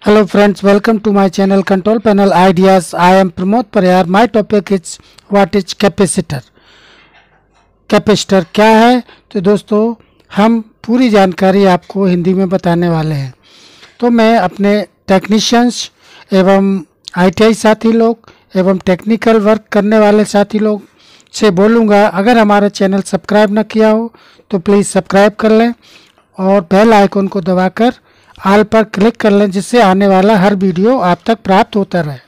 Hello friends, welcome to my channel Control Panel Ideas. I am Pramod Pariyar. My topic is what is capacitor. Capacitor क्या है? तो दोस्तों हम पूरी जानकारी आपको हिंदी में बताने वाले हैं। तो मैं अपने टेक्नीशियंस एवं आईटीआई साथी लोग एवं टेक्निकल वर्क करने वाले साथी लोग से बोलूँगा, अगर हमारा चैनल सब्सक्राइब न किया हो तो प्लीज़ सब्सक्राइब कर लें और बेल आइकन को दबाकर ऑल पर क्लिक कर लें, जिससे आने वाला हर वीडियो आप तक प्राप्त होता रहे।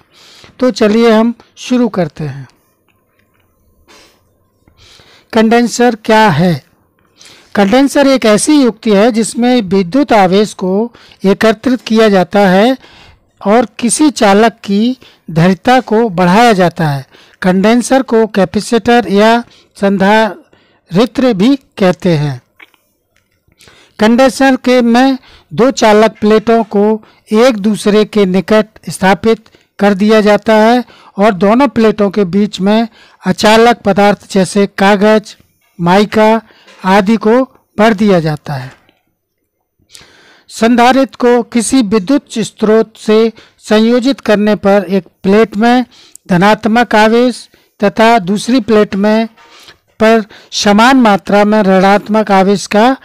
तो चलिए हम शुरू करते हैं। कंडेंसर क्या है? कंडेंसर एक ऐसी युक्ति है जिसमें विद्युत आवेश को एकत्रित किया जाता है और किसी चालक की धारिता को बढ़ाया जाता है। कंडेंसर को कैपेसिटर या संधारित्र भी कहते हैं। कंडेंसर के में दो चालक प्लेटों को एक दूसरे के निकट स्थापित कर दिया जाता है और दोनों प्लेटों के बीच में अचालक पदार्थ जैसे कागज, माइका आदि को भर दिया जाता है। संधारित्र को किसी विद्युत स्रोत से संयोजित करने पर एक प्लेट में धनात्मक आवेश तथा दूसरी प्लेट में पर समान मात्रा में ऋणात्मक आवेश का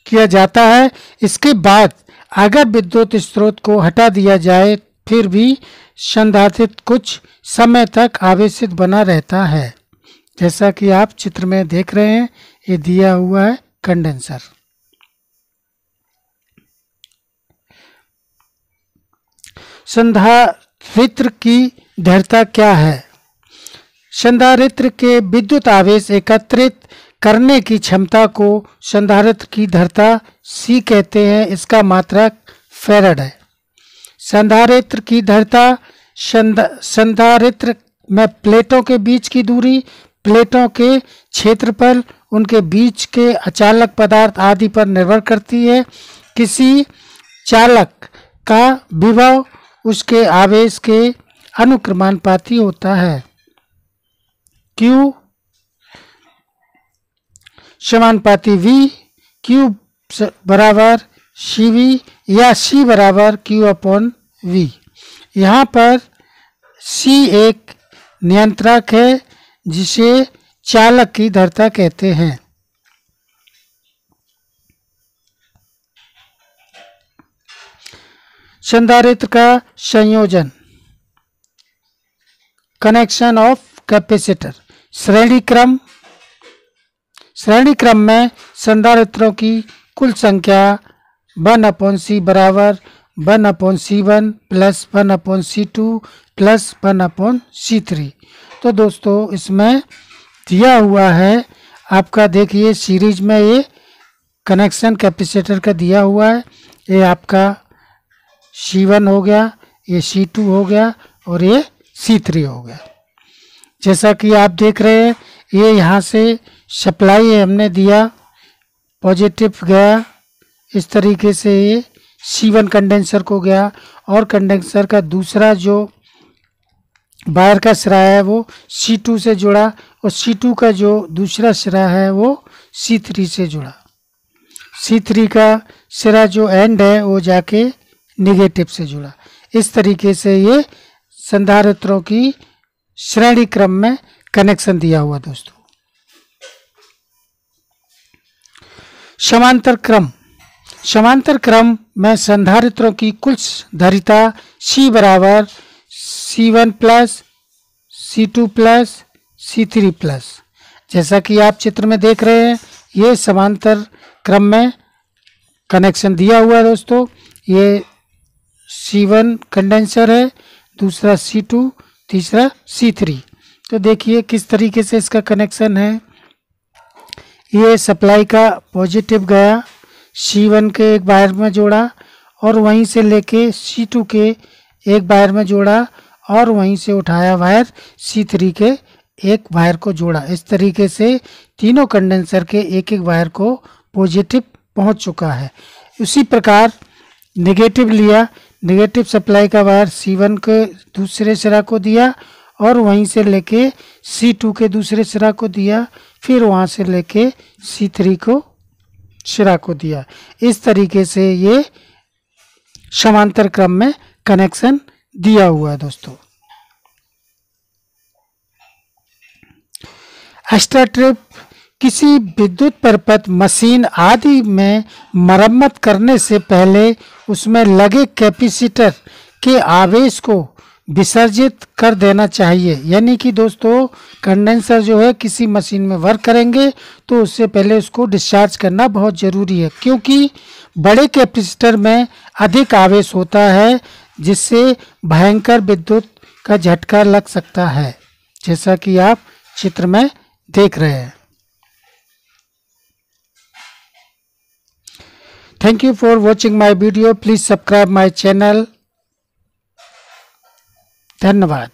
किया जाता है। इसके बाद अगर विद्युत स्रोत को हटा दिया जाए फिर भी संधारित्र कुछ समय तक आवेशित बना रहता है। जैसा कि आप चित्र में देख रहे हैं, ये दिया हुआ है कंडेंसर। संधारित्र की धारिता क्या है? संधारित्र के विद्युत आवेश एकत्रित करने की क्षमता को संधारित्र की धारिता C कहते हैं। इसका मात्रक फैराड है। संधारित्र की धारिता संधारित्र में प्लेटों के बीच की दूरी, प्लेटों के क्षेत्रफल, उनके बीच के अचालक पदार्थ आदि पर निर्भर करती है। किसी चालक का विभव उसके आवेश के अनुक्रमानुपाती होता है। Q समानुपाती V, Q बराबर CV या C बराबर Q/V। यहाँ पर C एक नियंत्रक है जिसे चालक की धारिता कहते हैं। संधारित्र का संयोजन, कनेक्शन ऑफ कैपेसिटर। श्रेणी क्रम में संधारित्रों की कुल संख्या 1/C बराबर 1/C1 plus 1/C2 plus 1/C3। तो दोस्तों इसमें दिया हुआ है आपका, देखिए सीरीज में ये कनेक्शन कैपेसिटर का दिया हुआ है। ये आपका C1 हो गया, ये C2 हो गया और ये C3 हो गया। जैसा कि आप देख रहे हैं, ये यहाँ से सप्लाई हमने दिया, पॉजिटिव गया, इस तरीके से ये C1 कंडेंसर को गया और कंडेंसर का दूसरा जो वायर का सिरा है वो C2 से जुड़ा और C2 का जो दूसरा सिरा है वो C3 से जुड़ा। C3 का सिरा जो एंड है वो जाके नेगेटिव से जुड़ा। इस तरीके से ये संधारित्रों की श्रेणी क्रम में कनेक्शन दिया हुआ। दोस्तों समांतर क्रम में संधारित्रों की कुल धारिता C बराबर C1 plus C2 plus C3 plus. जैसा कि आप चित्र में देख रहे हैं, ये समांतर क्रम में कनेक्शन दिया हुआ है। दोस्तों ये C1 कंडेंसर है, दूसरा C2, तीसरा C3। तो देखिए किस तरीके से इसका कनेक्शन है। ये सप्लाई का पॉजिटिव गया, C1 के एक वायर में जोड़ा और वहीं से लेके C2 के एक वायर में जोड़ा और वहीं से उठाया वायर C3 के एक वायर को जोड़ा। इस तरीके से तीनों कंडेंसर के एक एक वायर को पॉजिटिव पहुंच चुका है। उसी प्रकार नेगेटिव लिया, नेगेटिव सप्लाई का वायर C1 के दूसरे सिरा को दिया और वहीं से लेके C2 के दूसरे सिरा को दिया, फिर वहाँ से लेके C3 को सिरा को दिया। इस तरीके से ये समांतर क्रम में कनेक्शन दिया हुआ है दोस्तों। एक्स्ट्रा ट्रिप किसी विद्युत परिपथ, मशीन आदि में मरम्मत करने से पहले उसमें लगे कैपेसिटर के आवेश को विसर्जित कर देना चाहिए। यानी कि दोस्तों कंडेंसर जो है किसी मशीन में वर्क करेंगे तो उससे पहले उसको डिस्चार्ज करना बहुत ज़रूरी है, क्योंकि बड़े कैपेसिटर में अधिक आवेश होता है जिससे भयंकर विद्युत का झटका लग सकता है, जैसा कि आप चित्र में देख रहे हैं। Thank you for watching my video. Please subscribe my channel. धन्यवाद।